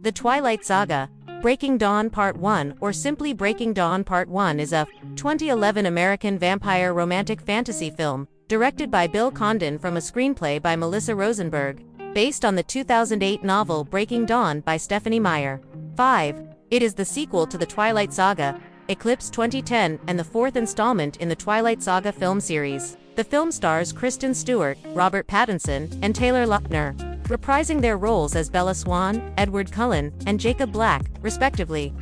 The Twilight Saga, Breaking Dawn Part 1 or simply Breaking Dawn Part 1 is a 2011 American vampire romantic fantasy film, directed by Bill Condon from a screenplay by Melissa Rosenberg, based on the 2008 novel Breaking Dawn by Stephenie Meyer. 5. It is the sequel to The Twilight Saga, Eclipse 2010 and the fourth installment in the Twilight Saga film series. The film stars Kristen Stewart, Robert Pattinson, and Taylor Lautner, reprising their roles as Bella Swan, Edward Cullen, and Jacob Black, respectively.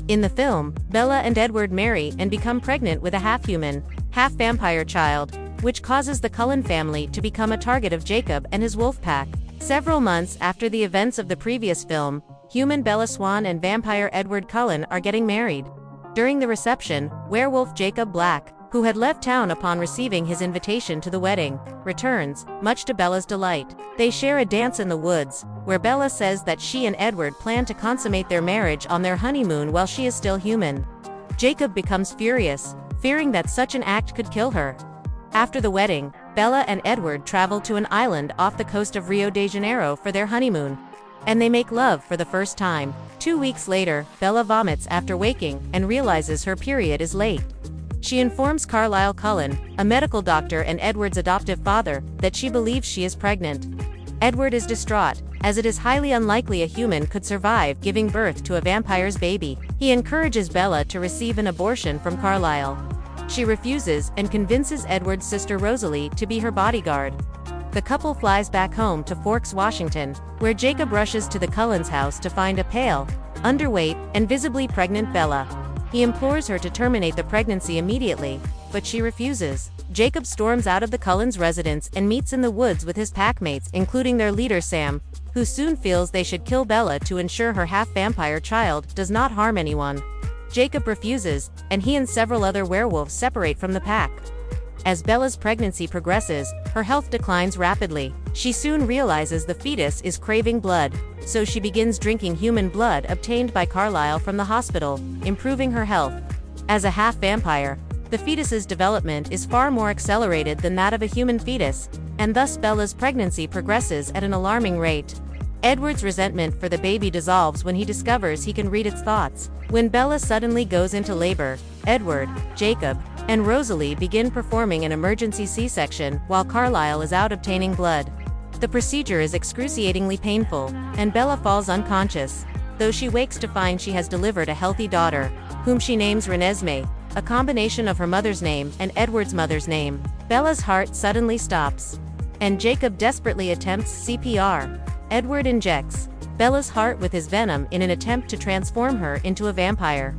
In the film, Bella and Edward marry and become pregnant with a half-human, half-vampire child, which causes the Cullen family to become a target of Jacob and his wolf pack. Several months after the events of the previous film, human Bella Swan and vampire Edward Cullen are getting married. During the reception, werewolf Jacob Black, who had left town upon receiving his invitation to the wedding, returns, much to Bella's delight. They share a dance in the woods, where Bella says that she and Edward plan to consummate their marriage on their honeymoon while she is still human. Jacob becomes furious, fearing that such an act could kill her. After the wedding, Bella and Edward travel to an island off the coast of Rio de Janeiro for their honeymoon, and they make love for the first time. 2 weeks later, Bella vomits after waking and realizes her period is late. She informs Carlisle Cullen, a medical doctor and Edward's adoptive father, that she believes she is pregnant. Edward is distraught, as it is highly unlikely a human could survive giving birth to a vampire's baby. He encourages Bella to receive an abortion from Carlisle. She refuses and convinces Edward's sister Rosalie to be her bodyguard. The couple flies back home to Forks, Washington, where Jacob rushes to the Cullens' house to find a pale, underweight, and visibly pregnant Bella. He implores her to terminate the pregnancy immediately, but she refuses. Jacob storms out of the Cullens' residence and meets in the woods with his packmates, including their leader Sam, who soon feels they should kill Bella to ensure her half-vampire child does not harm anyone. Jacob refuses, and he and several other werewolves separate from the pack. As Bella's pregnancy progresses, her health declines rapidly. She soon realizes the fetus is craving blood, so she begins drinking human blood obtained by Carlisle from the hospital, improving her health. As a half-vampire, the fetus's development is far more accelerated than that of a human fetus, and thus Bella's pregnancy progresses at an alarming rate. Edward's resentment for the baby dissolves when he discovers he can read its thoughts. When Bella suddenly goes into labor, Edward, Jacob, and Rosalie begin performing an emergency C-section while Carlisle is out obtaining blood. The procedure is excruciatingly painful, and Bella falls unconscious, though she wakes to find she has delivered a healthy daughter, whom she names Renesmee, a combination of her mother's name and Edward's mother's name. Bella's heart suddenly stops, and Jacob desperately attempts CPR. Edward injects Bella's heart with his venom in an attempt to transform her into a vampire.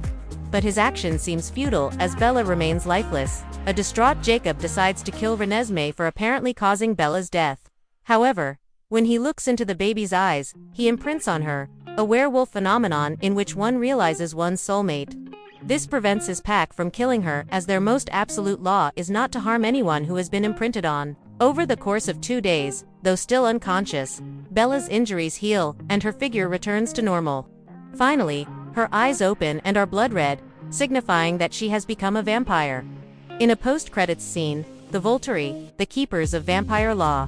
But his action seems futile as Bella remains lifeless. A distraught Jacob decides to kill Renesmee for apparently causing Bella's death. However, when he looks into the baby's eyes, he imprints on her, a werewolf phenomenon in which one realizes one's soulmate. This prevents his pack from killing her, as their most absolute law is not to harm anyone who has been imprinted on. Over the course of 2 days, though still unconscious, Bella's injuries heal, and her figure returns to normal. Finally, her eyes open and are blood red, signifying that she has become a vampire. In a post-credits scene, the Volturi, the keepers of vampire law,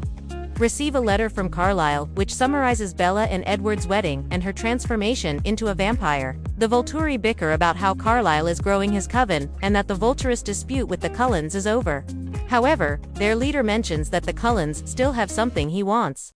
receive a letter from Carlisle which summarizes Bella and Edward's wedding and her transformation into a vampire. The Volturi bicker about how Carlisle is growing his coven and that the Volturist dispute with the Cullens is over. However, their leader mentions that the Cullens still have something he wants.